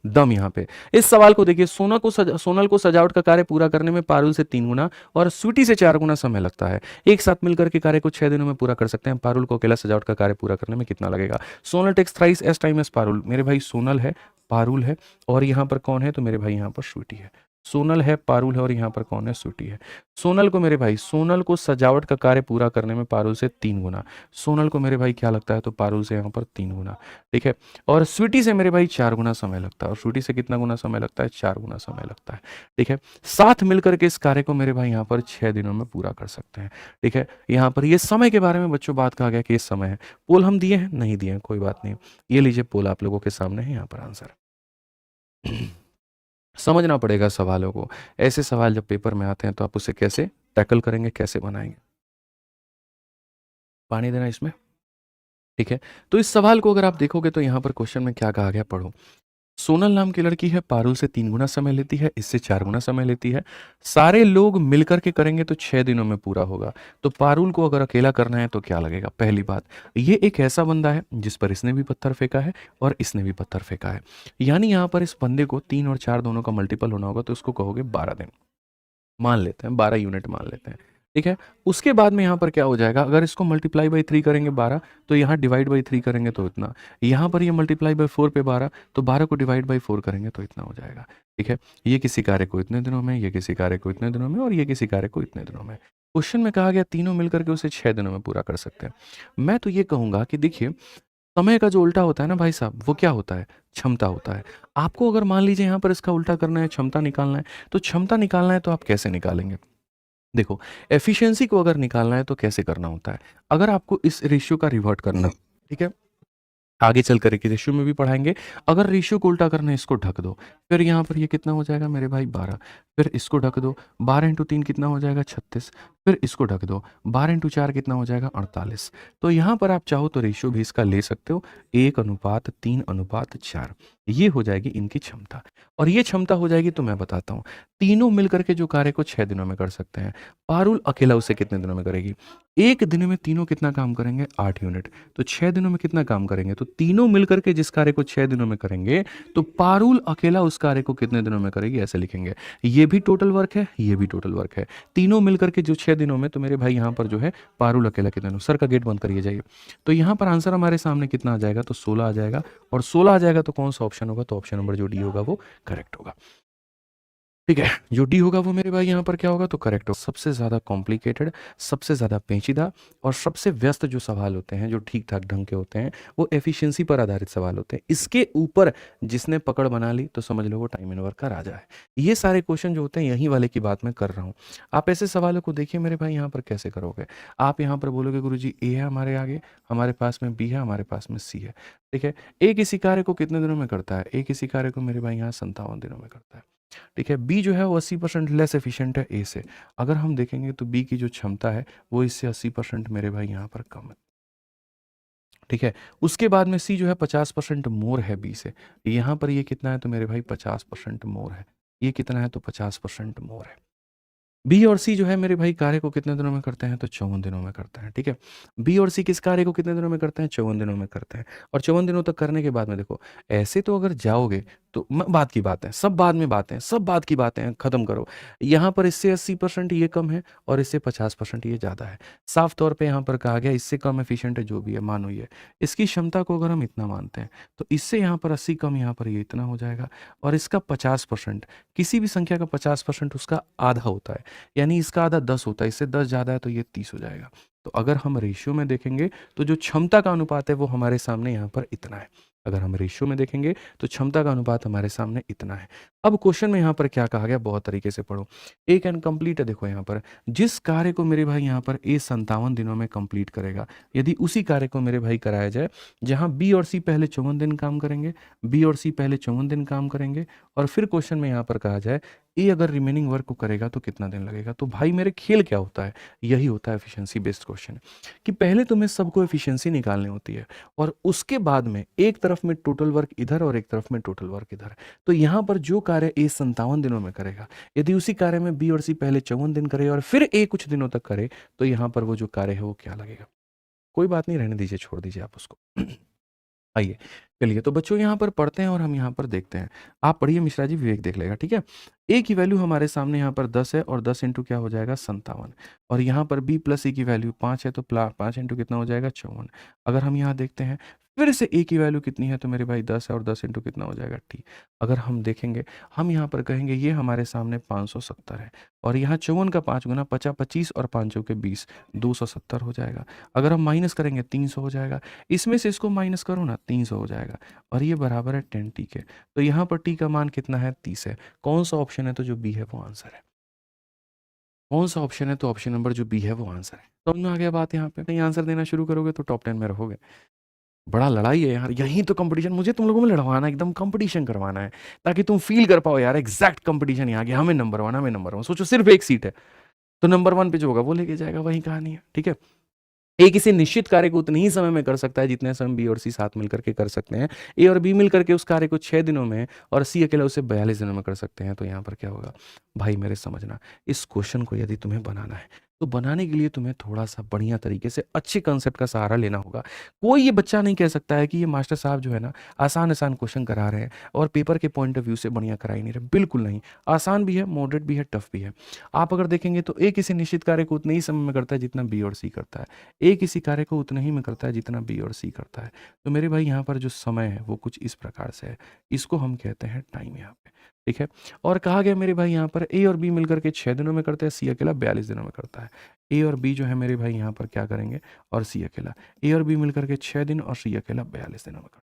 दम यहाँ पे। इस सवाल को देखिए, सोनल को सजावट का कार्य पूरा करने में पारुल से 3 गुना और स्वीटी से 4 गुना समय लगता है। एक साथ मिलकर के कार्य को 6 दिनों में पूरा कर सकते हैं। पारुल को अकेला सजावट का कार्य पूरा करने में कितना लगेगा? Sonal takes thrice as time as Parul. मेरे भाई सोनल है, पारुल है, और यहाँ पर कौन है? तो मेरे भाई यहाँ पर स्वीटी है। सोनल है, पारुल है, और यहाँ पर कौन है? स्वीटी है। सोनल को मेरे भाई, सोनल को सजावट का कार्य पूरा करने में पारुल से 3 गुना। सोनल को मेरे भाई क्या लगता है? तो पारुल से यहाँ पर 3 गुना। ठीक है। और स्वीटी से मेरे भाई 4 गुना समय लगता है। और स्वीटी से कितना गुना समय लगता है? 4 गुना समय लगता है। ठीक है। साथ मिलकर के इस कार्य को मेरे भाई यहाँ पर 6 दिनों में पूरा कर सकते हैं। ठीक है। यहाँ पर ये समय के बारे में बच्चों बात कहा गया कि ये समय है। पोल हम दिए हैं? नहीं दिए हैं, कोई बात नहीं। ये लीजिए पोल आप लोगों के सामने है, यहाँ पर आंसर। समझना पड़ेगा सवालों को। ऐसे सवाल जब पेपर में आते हैं तो आप उसे कैसे टैकल करेंगे, कैसे बनाएंगे। पानी देना इसमें। ठीक है। तो इस सवाल को अगर आप देखोगे तो यहाँ पर क्वेश्चन में क्या कहा गया, पढ़ो। सोनल नाम की लड़की है, पारुल से 3 गुना समय लेती है, इससे 4 गुना समय लेती है। सारे लोग मिलकर के करेंगे तो 6 दिनों में पूरा होगा। तो पारुल को अगर अकेला करना है तो क्या लगेगा? पहली बात, ये एक ऐसा बंदा है जिस पर इसने भी पत्थर फेंका है और इसने भी पत्थर फेंका है। यानी यहाँ पर इस बंदे को 3 और 4 दोनों का मल्टीपल होना होगा, तो उसको कहोगे 12 दिन। मान लेते हैं 12 यूनिट मान लेते हैं। ठीक है। उसके बाद में यहाँ पर क्या हो जाएगा? अगर इसको मल्टीप्लाई बाई 3 करेंगे 12, तो यहाँ डिवाइड बाई 3 करेंगे तो इतना। यहाँ पर ये मल्टीप्लाई बाई 4 पे 12, तो 12 को डिवाइड बाई 4 करेंगे तो इतना हो जाएगा। ठीक है। ये किसी कार्य को इतने दिनों में, ये किसी कार्य को इतने दिनों में, और ये किसी कार्य को इतने दिनों में। क्वेश्चन में कहा गया तीनों मिलकर के उसे 6 दिनों में पूरा कर सकते हैं। मैं तो ये कहूंगा कि देखिए, समय का जो उल्टा होता है ना भाई साहब, वो क्या होता है? क्षमता होता है। आपको अगर मान लीजिए यहाँ पर इसका उल्टा करना है, क्षमता निकालना है, तो क्षमता निकालना है तो आप कैसे निकालेंगे? देखो, एफिशिएंसी को अगर निकालना है तो कैसे करना होता है? अगर आपको इस रेशियो का रिवर्ट करना, ठीक है, आगे चल कर के रेशियो में भी पढ़ाएंगे। अगर रेशियो को उल्टा करना है, इसको ढक दो, फिर यहाँ पर ये कितना हो जाएगा मेरे भाई? 12। फिर इसको ढक दो, 12 × 3 कितना हो जाएगा? 36। फिर इसको ढक दो, 12 × 4 कितना हो जाएगा? 48। तो यहाँ पर आप चाहो तो रेशियो भी इसका ले सकते हो, 1:3:4। ये हो जाएगी इनकी क्षमता। और ये क्षमता हो जाएगी तो मैं बताता हूँ, तीनों मिलकर के जो कार्य को 6 दिनों में कर सकते हैं। पारुल अकेला उसे कितने दिनों में करेगी? एक दिन में तीनों कितना काम करेंगे? 8 यूनिट। तो 6 दिनों में कितना काम करेंगे? तो तीनों मिलकर के जिस कार्य को 6 दिनों में करेंगे, तो पारुल अकेला उस कार्य को कितने दिनों में करेगी, ऐसे लिखेंगे। ये भी टोटल वर्क है, ये भी टोटल वर्क है। तीनों मिलकर के जो 6 दिनों में, तो मेरे भाई यहाँ पर जो है पारुल अकेला कितने दिनों। सर का गेट बंद करिए जाइए। तो यहाँ पर आंसर हमारे सामने कितना आ जाएगा? तो 16 आ जाएगा। और 16 आ जाएगा तो कौन सा ऑप्शन होगा? तो ऑप्शन नंबर जो डी होगा वो करेक्ट होगा। ठीक है। जो डी होगा वो मेरे भाई यहाँ पर क्या होगा? तो करेक्ट हो। सबसे ज़्यादा कॉम्प्लिकेटेड, सबसे ज़्यादा पेचीदा और सबसे व्यस्त जो सवाल होते हैं, जो ठीक ठाक ढंग के होते हैं, वो एफिशिएंसी पर आधारित सवाल होते हैं। इसके ऊपर जिसने पकड़ बना ली तो समझ लो वो टाइम एंड वर्क का राजा है। ये सारे क्वेश्चन जो होते हैं यहीं वाले की बात मैं कर रहा हूँ। आप ऐसे सवालों को देखिए मेरे भाई, यहाँ पर कैसे करोगे? आप यहाँ पर बोलोगे गुरुजी ए है हमारे आगे, हमारे पास में बी है, हमारे पास में सी है। ठीक है। ए किसी कार्य को कितने दिनों में करता है? ए किसी कार्य को मेरे भाई यहाँ 57 दिनों में करता है। ठीक है। बी जो है वो 80% लेस एफिशिएंट है ए से। अगर हम देखेंगे तो बी की जो क्षमता है वो इससे 80% मेरे भाई यहाँ पर कम है। ठीक है। उसके बाद में सी जो है 50% मोर है बी से। यहाँ पर ये कितना है? तो मेरे भाई 50% मोर है। ये कितना है? तो 50% मोर है। बी और सी जो है मेरे भाई कार्य को कितने दिनों में करते हैं? तो 54 दिनों में करते हैं। ठीक है। बी और सी किस कार्य को कितने दिनों में करते हैं? 54 दिनों में करते हैं। और 54 दिनों तक करने के बाद में देखो, ऐसे तो अगर जाओगे तो बात की बात है, सब बाद में बातें, सब बात की बातें हैं, खत्म करो। यहाँ पर इससे 80% ये कम है और इससे 50% ये ज़्यादा है। साफ तौर पे यहाँ पर कहा गया इससे कम एफिशिएंट है जो भी है, मानो ये इसकी क्षमता को अगर हम इतना मानते हैं, तो इससे यहाँ पर 80 कम, यहाँ पर ये इतना हो जाएगा। और इसका 50%, किसी भी संख्या का 50% उसका आधा होता है, यानी इसका आधा 10 होता है। इससे 10 ज़्यादा है तो ये 30 हो जाएगा। तो अगर हम रेशियो में देखेंगे तो जो क्षमता का अनुपात है वो हमारे सामने यहाँ पर इतना है। अगर हम रेशियो में देखेंगे तो क्षमता का अनुपात हमारे सामने इतना है। अब क्वेश्चन में यहाँ पर क्या कहा गया, बहुत तरीके से पढ़ो। एक इनकम्प्लीट है, देखो यहाँ पर जिस कार्य को मेरे भाई यहाँ पर ए 57 दिनों में कंप्लीट करेगा, यदि उसी कार्य को मेरे भाई कराया जाए जहाँ बी और सी पहले 54 दिन काम करेंगे, बी और सी पहले 54 दिन काम करेंगे, और फिर क्वेश्चन में यहाँ पर कहा जाए ए अगर रिमेनिंग वर्क को करेगा तो कितना दिन लगेगा, तो भाई मेरे खेल क्या होता है? यही होता है एफिशिएंसी बेस्ड क्वेश्चन, कि पहले तुम्हें सबको एफिशिएंसी निकालनी होती है और उसके बाद में एक तरफ में टोटल वर्क इधर और एक तरफ में टोटल वर्क इधर। तो यहाँ पर जो कार्य ए 57 दिनों में करेगा, यदि उसी कार्य में बी और सी पहले 54 दिन करे और फिर ए कुछ दिनों तक करे, तो यहाँ पर वो जो कार्य है वो क्या लगेगा? कोई बात नहीं, रहने दीजिए, छोड़ दीजिए आप उसको। आइए, चलिए तो बच्चों यहाँ पर पढ़ते हैं और हम यहाँ पर देखते हैं। आप पढ़िए, मिश्रा जी, विवेक देख लेगा, ठीक है? ए की वैल्यू हमारे सामने यहाँ पर 10 है और 10 इंटू क्या हो जाएगा 57, और यहाँ पर बी प्लस सी की वैल्यू 5 है तो 5 इंटू कितना हो जाएगा 54। अगर हम यहाँ देखते हैं फिर से ए की वैल्यू कितनी है तो मेरे भाई 10 है और 10 इंटू कितना हो जाएगा टी। अगर हम देखेंगे, हम यहाँ पर कहेंगे ये हमारे सामने 570 है, और यहाँ 54 का 5 गुना 50, 25 और 5 चौके 20, 270 हो जाएगा। अगर हम माइनस करेंगे 300 हो जाएगा। इसमें से इसको माइनस करो ना, 300 हो जाएगा, और ये बराबर है 10 टी के। तो यहाँ पर टी का मान कितना है 30 है। कौन सा ऑप्शन है तो जो बी है वो आंसर है। कौन सा ऑप्शन है तो ऑप्शन नंबर जो बी है वो आंसर है। समझ में आ गया बात? यहाँ पे नहीं आंसर देना शुरू करोगे तो टॉप 10 में रहोगे। बड़ा लड़ाई है यार, यही तो कंपटीशन मुझे तुम लोगों में लड़वाना है, एकदम कंपटीशन करवाना है, ताकि तुम फील कर पाओ यार एग्जैक्ट कंपटीशन यहाँ गया, हमें नंबर वन, हमें नंबर वन। सोचो सिर्फ एक सीट है तो नंबर वन पे जो होगा वो लेके जाएगा, वही कहानी है, ठीक है? ए किसी निश्चित कार्य को उतने ही समय में कर सकता है जितने समय बी और सी साथ मिलकर के कर सकते हैं। ए और बी मिलकर के उस कार्य को 6 दिनों में और सी अकेला उसे 42 दिनों में कर सकते हैं। तो यहाँ पर क्या होगा भाई मेरे, समझना, इस क्वेश्चन को यदि तुम्हें बनाना है तो बनाने के लिए तुम्हें थोड़ा सा बढ़िया तरीके से अच्छे कंसेप्ट का सहारा लेना होगा। कोई ये बच्चा नहीं कह सकता है कि ये मास्टर साहब जो है ना आसान आसान क्वेश्चन करा रहे हैं और पेपर के पॉइंट ऑफ व्यू से बढ़िया करा ही नहीं रहे। बिल्कुल नहीं, आसान भी है, मॉडरेट भी है, टफ भी है। आप अगर देखेंगे तो ए किसी निश्चित कार्य को उतने ही समय में करता है जितना बी और सी करता है। ए किसी कार्य को उतना ही में करता है जितना बी और सी करता है। तो मेरे भाई यहाँ पर जो समय है वो कुछ इस प्रकार से है, इसको हम कहते हैं टाइम यहाँ पे, ठीक है? और कहा गया मेरे भाई यहाँ पर ए और बी मिलकर के 6 दिनों में करते हैं, सी अकेला 42 दिनों में करता है। ए और बी जो है मेरे भाई यहाँ पर क्या करेंगे, और सी अकेला, ए और बी मिलकर के 6 दिन और सी अकेला 42 दिनों में करता है,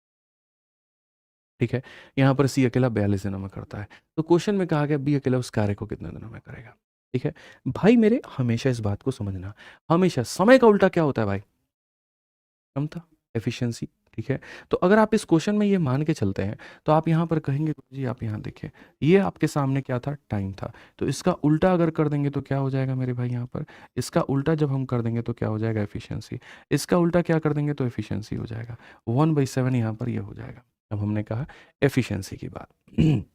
ठीक है? यहाँ पर सी अकेला 42 दिनों में करता है। तो क्वेश्चन में कहा गया बी अकेला उस कार्य को कितने दिनों में करेगा, ठीक है? भाई मेरे हमेशा इस बात को समझना, हमेशा समय का उल्टा क्या होता है भाई? क्षमता, एफिशिएंसी, ठीक है? तो अगर आप इस क्वेश्चन में ये मान के चलते हैं तो आप यहाँ पर कहेंगे जी आप यहाँ देखिए, ये आपके सामने क्या था, टाइम था, तो इसका उल्टा अगर कर देंगे तो क्या हो जाएगा मेरे भाई यहाँ पर, इसका उल्टा जब हम कर देंगे तो क्या हो जाएगा, एफिशिएंसी। इसका उल्टा क्या कर देंगे तो एफिशिएंसी हो जाएगा, 1/7 यहाँ पर ये हो जाएगा। अब हमने कहा एफिशिएंसी की बात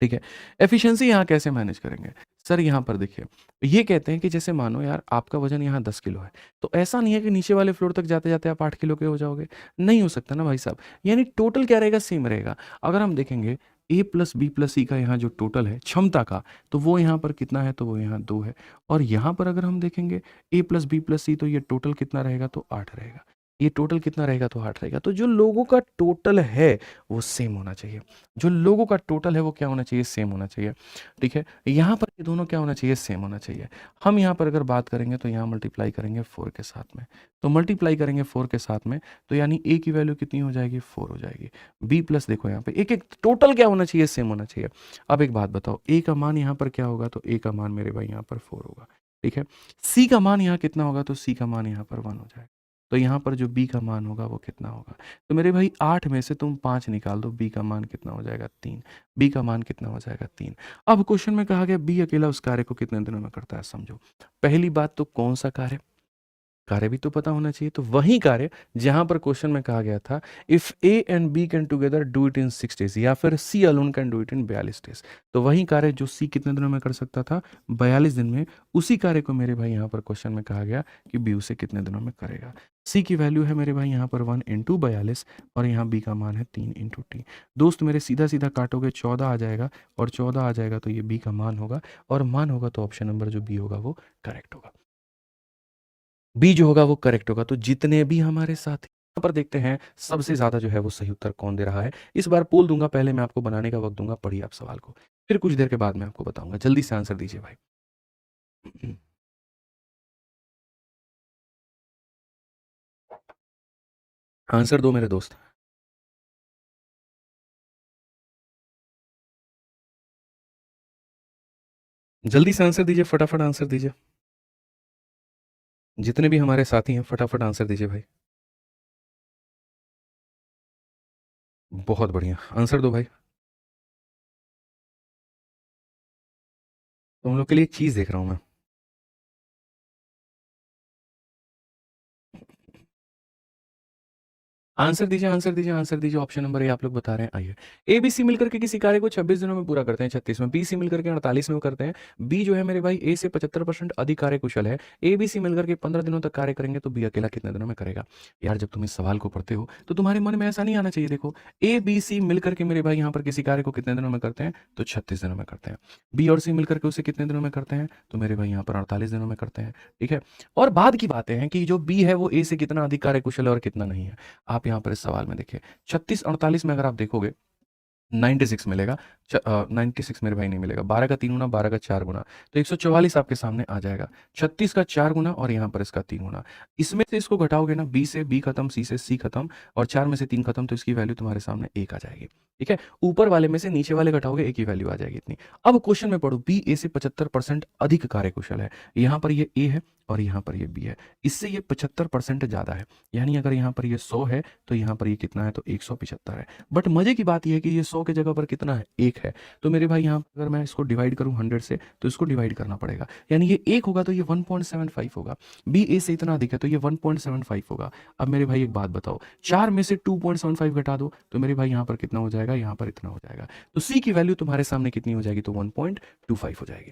ठीक है? एफिशिएंसी यहाँ कैसे मैनेज करेंगे? सर यहाँ पर देखिए, ये कहते हैं कि जैसे मानो यार आपका वज़न यहाँ 10 किलो है, तो ऐसा नहीं है कि नीचे वाले फ्लोर तक जाते-जाते आप 8 किलो के हो जाओगे, नहीं हो सकता ना भाई साहब। यानी टोटल क्या रहेगा, सेम रहेगा। अगर हम देखेंगे ए प्लस बी प्लस सी का यहाँ जो टोटल है क्षमता का, तो वो यहाँ पर कितना है, तो वो यहाँ 2 है, और यहाँ पर अगर हम देखेंगे ए प्लस बी प्लस सी, तो ये टोटल कितना रहेगा, तो 8 रहेगा। ये टोटल कितना रहेगा, तो 8 रहेगा। तो जो लोगों का टोटल है, वो सेम होना चाहिए। जो लोगों का टोटल है वो क्या होना चाहिए, सेम होना चाहिए, ठीक है? यहाँ पर ये दोनों क्या होना चाहिए, सेम होना चाहिए। हम यहाँ पर अगर बात करेंगे तो यहाँ मल्टीप्लाई करेंगे 4 के साथ में, तो मल्टीप्लाई करेंगे 4 के साथ में, तो यानी ए की वैल्यू कितनी हो जाएगी, 4 हो जाएगी। बी प्लस देखो यहाँ पे एक एक टोटल क्या होना चाहिए, सेम होना चाहिए। अब एक बात बताओ, ए का मान यहाँ पर क्या होगा, तो ए का मान मेरे भाई यहाँ पर 4 होगा, ठीक है? सी का मान यहाँ कितना होगा, तो सी का मान यहाँ पर 1 हो जाएगा। तो यहाँ पर जो बी का मान होगा वो कितना होगा, तो मेरे भाई 8 में से तुम 5 निकाल दो, बी का मान कितना हो जाएगा, 3। बी का मान कितना हो जाएगा, 3। अब क्वेश्चन में कहा गया बी अकेला उस कार्य को कितने दिनों में करता है। समझो, पहली बात तो कौन सा कार्य, कार्य भी तो पता होना चाहिए। तो वही कार्य जहां पर क्वेश्चन में कहा गया था if A and B can together do it in 6 days, या फिर C alone can do it in 42 days. तो वही कार्य जो सी कितने दिनों में कर सकता था, 42 दिन में, उसी कार्य को मेरे भाई यहाँ पर क्वेश्चन में कहा गया कि बी उसे कितने दिनों में करेगा। सी की वैल्यू है मेरे भाई यहाँ पर 1 इंटू 42, और यहाँ बी का मान है 3 इंटू टी। दोस्त मेरे सीधा सीधा काटोगे 14 आ जाएगा, और 14 आ जाएगा तो ये बी का मान होगा, और मान होगा तो ऑप्शन नंबर जो बी होगा वो करेक्ट होगा। बी जो होगा वो करेक्ट होगा। तो जितने भी हमारे साथी यहाँ पर देखते हैं सबसे ज्यादा जो है वो सही उत्तर कौन दे रहा है। इस बार पोल दूंगा, पहले मैं आपको बनाने का वक्त दूंगा, पढ़िए आप सवाल को, फिर कुछ देर के बाद मैं आपको बताऊंगा। जल्दी से आंसर दीजिए भाई। आंसर दो मेरे दोस्त, जल्दी से आंसर दीजिए, फटाफट आंसर दीजिए। जितने भी हमारे साथी हैं फटाफट आंसर दीजिए भाई। बहुत बढ़िया, आंसर दो भाई। तुम लोग के लिए एक चीज देख रहा हूं मैं। आंसर दीजिए, आंसर दीजिए, आंसर दीजिए। ऑप्शन नंबर ए आप लोग बता रहे हैं। आइए, ए, बी, सी मिलकर के किसी कार्य को 26 दिनों में पूरा करते हैं, 36 में। बी, सी मिलकर के 48 में करते हैं। बी जो है मेरे भाई ए से 75% अधिक कार्यकुशल है। ए, बी, सी मिलकर के 15 दिनों तक कार्य करेंगे तो बी अकेला कितने दिनों में करेगा? यार जब तुम इस सवाल को पढ़ते हो तो तुम्हारे मन में ऐसा नहीं आना चाहिए। देखो, ए, बी, सी मिलकर के मेरे भाई यहाँ पर किसी कार्य को कितने दिनों में करते हैं? तो 36 दिनों में करते हैं। बी और सी मिलकर के उसे कितने दिनों में करते हैं? तो मेरे भाई यहाँ पर 48 दिनों में करते हैं। ठीक है? और बाद की बातें हैं कि जो बी है वो ए से कितना अधिक कार्यकुशल है और कितना नहीं है। आप यहाँ पर इस सवाल में देखिए, 36-48 में अगर आप देखोगे 96 मिलेगा। 96 मेरे भाई नहीं मिलेगा। 12 का 3 गुना, 12 का 4 गुना, तो 144 आपके सामने आ जाएगा। 36 का 4 गुना और यहाँ पर इसका 3 गुना। इसमें से इसको घटाओगे ना, बी से बी खत्म, सी से सी खत्म और 4 में से 3 खत्म, तो इसकी वैल्यू तुम्हारे सामने 1 आ जाएगी। ठीक है? ऊपर वाले में से नीचे वाले घटाओगे, एक ही वैल्यू आ जाएगी इतनी। अब क्वेश्चन में पढ़ो, बी ए से 75% अधिक कार्यकुशल है। यहाँ पर ये ए है और यहाँ पर ये बी है। इससे ये 75% ज़्यादा है। यानी अगर यहाँ पर ये 100 है तो यहाँ पर ये कितना है? तो 175 है। बट मजे की बात यह है कि ये 100 की जगह पर कितना है? 1 है। तो मेरे भाई यहाँ अगर मैं इसको डिवाइड करूँ 100 से तो इसको डिवाइड करना पड़ेगा। यानी ये 1 होगा तो ये 1.75 होगा। बी ए से इतना अधिक है तो ये 1.75 होगा। अब मेरे भाई एक बात बताओ, 4 में से 2.75 घटा दो तो मेरे भाई यहाँ पर कितना हो जाएगा? यहाँ पर इतना हो जाएगा। तो सी की वैल्यू तुम्हारे सामने कितनी हो जाएगी? तो 1.25 हो जाएगी।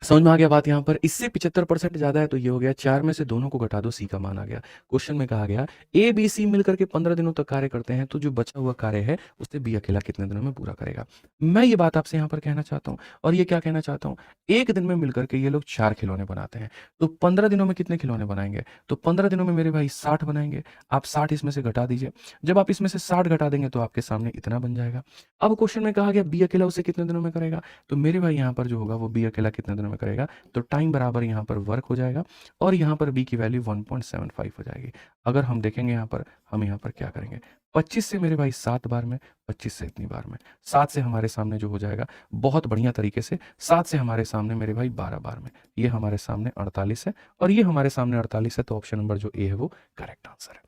समझ में आ गया बात यहाँ पर? इससे 75% ज़्यादा है तो ये हो गया। 4 में से दोनों को घटा दो, सी का मान आ गया। क्वेश्चन में कहा गया ए, बी, सी मिलकर के 15 दिनों तक कार्य करते हैं तो जो बचा हुआ कार्य है उसे बी अकेला कितने दिनों में पूरा करेगा? मैं ये बात आपसे यहाँ पर कहना चाहता हूँ और ये क्या कहना चाहता हूँ, एक दिन में मिलकर के ये लोग 4 खिलौने बनाते हैं तो 15 दिनों में कितने खिलौने बनाएंगे? तो 15 दिनों में मेरे भाई 60 बनाएंगे। आप 60 इसमें से घटा दीजिए। जब आप इसमें से 60 घटा देंगे तो आपके सामने इतना बन जाएगा। अब क्वेश्चन में कहा गया बी अकेला उसे कितने दिनों में करेगा? तो मेरे भाई यहाँ पर जो होगा वो बी अकेला कितने दिनों में करेगा? तो टाइम बराबर यहाँ पर वर्क हो जाएगा और यहाँ पर बी की वैल्यू 1.75 हो जाएगी। अगर हम देखेंगे यहाँ पर, हम यहाँ पर क्या करेंगे, 25 से मेरे भाई 7 बार में, 25 से इतनी बार में, 7 से हमारे सामने जो हो जाएगा बहुत बढ़िया तरीके से, 7 से हमारे सामने मेरे भाई 12 बार में, ये हमारे सामने 48 है और ये हमारे सामने 48 है। तो ऑप्शन नंबर जो ए है वो करेक्ट आंसर है।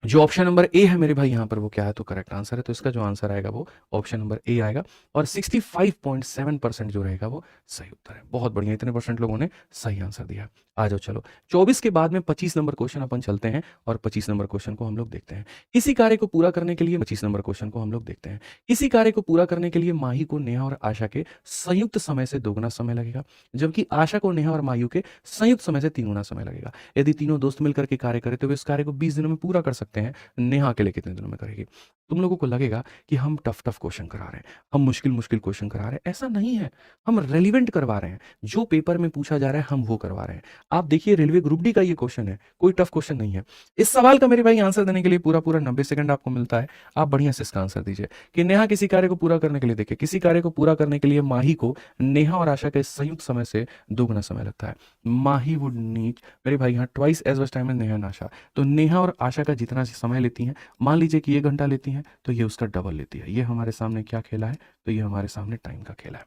जो ऑप्शन नंबर ए है मेरे भाई यहाँ पर वो क्या है? तो करेक्ट आंसर है। तो इसका जो आंसर आएगा वो ऑप्शन नंबर ए आएगा और 65.7% जो रहेगा वो सही उत्तर है। बहुत बढ़िया, इतने परसेंट लोगों ने सही आंसर दिया। आ जाओ चलो, 24 के बाद में 25 नंबर क्वेश्चन अपन चलते हैं और 25 नंबर क्वेश्चन को हम लोग देखते हैं। इसी कार्य को पूरा करने के लिए 25 नंबर क्वेश्चन को हम लोग देखते हैं। इसी कार्य को पूरा करने के लिए माही को नेहा और आशा के संयुक्त समय से 2 गुना समय लगेगा, जबकि आशा को नेहा और मायू के संयुक्त समय से 3 गुना समय लगेगा। यदि तीनों दोस्त मिलकर के कार्य करें तो वे इस कार्य को 20 दिनों में पूरा कर सकते हैं। नेहा अकेले कितने दिनों में करेगी? तुम लोगों को लगेगा कि हम टफ टफ क्वेश्चन करा रहे हैं, हम मुश्किल मुश्किल क्वेश्चन करा रहे हैं। ऐसा नहीं है, हम रेलिवेंट करवा रहे हैं। जो पेपर में पूछा जा रहा है हम वो करवा रहे हैं। आप देखिए, रेलवे ग्रुप डी का ये क्वेश्चन है, कोई टफ क्वेश्चन नहीं है। इस सवाल का मेरे भाई आंसर देने के लिए पूरा पूरा 90 सेकंड आपको मिलता है। आप बढ़िया से इसका आंसर दीजिए कि नेहा किसी कार्य को पूरा करने के लिए, देखिए किसी कार्य को पूरा करने के लिए माही को नेहा और आशा के संयुक्त समय से 2 गुना समय लगता है। माही वुड नीड मेरे भाई यहाँ twice as much time as Neha and Asha. तो नेहा और आशा का जितना समय लेती हैं, मान लीजिए कि 1 घंटा लेती हैं तो ये उसका डबल लेती है। ये हमारे सामने क्या खेला है? तो ये हमारे सामने टाइम का खेला है।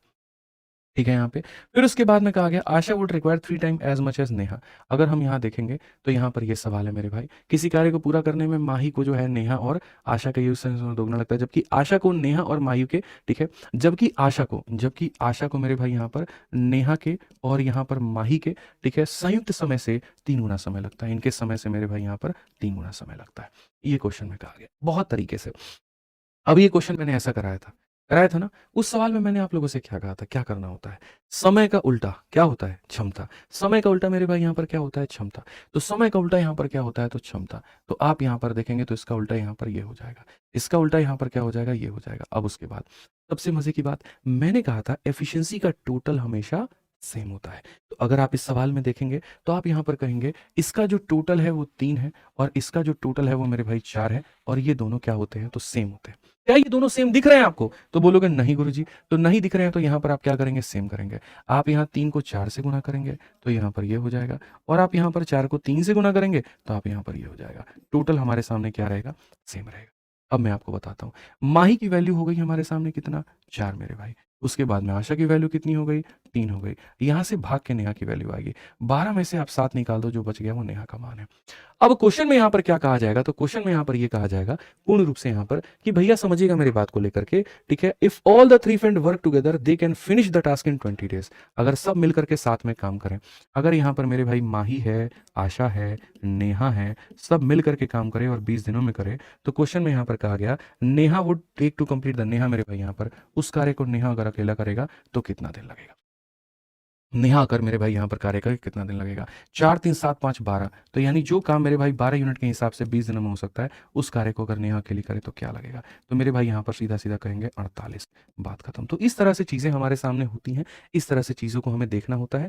ठीक है यहाँ पे। फिर उसके बाद में कहा गया Asha would require 3 time as much as Neha. अगर हम यहाँ देखेंगे तो यहाँ पर ये सवाल है मेरे भाई, किसी कार्य को पूरा करने में माही को जो है नेहा और आशा के यूज से दोगुना लगता है, जबकि आशा को नेहा और माही के, ठीक है, जबकि आशा को मेरे भाई यहाँ पर नेहा के और यहाँ पर माही के, ठीक है, संयुक्त समय से 3 गुना समय लगता है। इनके समय से मेरे भाई यहाँ पर 3 गुना समय लगता है। ये क्वेश्चन में कहा गया बहुत तरीके से। अब ये क्वेश्चन मैंने ऐसा कराया था ना। उस सवाल में मैंने आप लोगों से क्या कहा था, क्या करना होता है? समय का उल्टा क्या होता है? क्षमता। समय का उल्टा मेरे भाई यहाँ पर क्या होता है? क्षमता। तो समय का उल्टा यहाँ पर क्या होता है? तो क्षमता। तो आप यहाँ पर देखेंगे तो इसका उल्टा यहाँ पर ये हो जाएगा, इसका उल्टा यहाँ पर क्या हो जाएगा? ये हो जाएगा। अब उसके बाद सबसे मजे की बात, मैंने कहा था एफिशिएंसी का टोटल हमेशा सेम होता है। तो अगर आप इस सवाल में देखेंगे तो आप यहाँ पर कहेंगे इसका जो टोटल है वो 3 है और इसका जो टोटल है वो मेरे भाई 4 है और ये दोनों क्या होते हैं? तो सेम होते हैं। क्या ये दोनों सेम दिख रहे हैं आपको? तो बोलोगे नहीं गुरुजी। तो नहीं दिख रहे हैं तो यहाँ पर आप क्या करेंगे? सेम करेंगे। आप यहाँ 3 को 4 से गुना करेंगे तो यहाँ पर ये हो जाएगा और आप यहाँ पर 4 को 3 से गुना करेंगे तो आप यहाँ पर ये हो जाएगा। टोटल हमारे सामने क्या रहेगा? सेम रहेगा। अब मैं आपको बताता हूँ, माही की वैल्यू हो गई हमारे सामने कितना? 4 मेरे भाई। उसके बाद में आशा की वैल्यू कितनी हो गई? 3 हो गई। यहाँ से भाग के नेहा की वैल्यू आएगी। 12 में से आप 7 निकाल दो, जो बच गया वो नेहा का मान है। अब क्वेश्चन में यहाँ पर क्या कहा जाएगा, तो क्वेश्चन में यहाँ पर ये कहा जाएगा पूर्ण रूप से यहाँ पर कि भैया समझिएगा मेरी बात को लेकर के, ठीक है। If all the 3 friend work together they can finish the task in 20 days. अगर सब मिलकर के साथ में काम करें, अगर यहाँ पर मेरे भाई माही है, आशा है, नेहा है, सब मिल करके काम करें और 20 दिनों में करें, तो क्वेश्चन में यहाँ पर कहा गया Neha would take to complete the, Neha मेरे भाई यहाँ पर उस कार्य को नेहा अगर अकेला करेगा तो कितना दिन लगेगा। नेहा अगर मेरे भाई यहाँ पर कार्य करेगा कितना दिन लगेगा। 4 3 7 5 12, तो यानी जो काम मेरे भाई 12 यूनिट के हिसाब से 20 दिनों में हो सकता है, उस कार्य को अगर नेहा अकेली करे तो क्या लगेगा। तो मेरे भाई यहाँ पर सीधा सीधा कहेंगे 48। बात खत्म। तो इस तरह से चीज़ें हमारे सामने होती हैं, इस तरह से चीज़ों को हमें देखना होता है।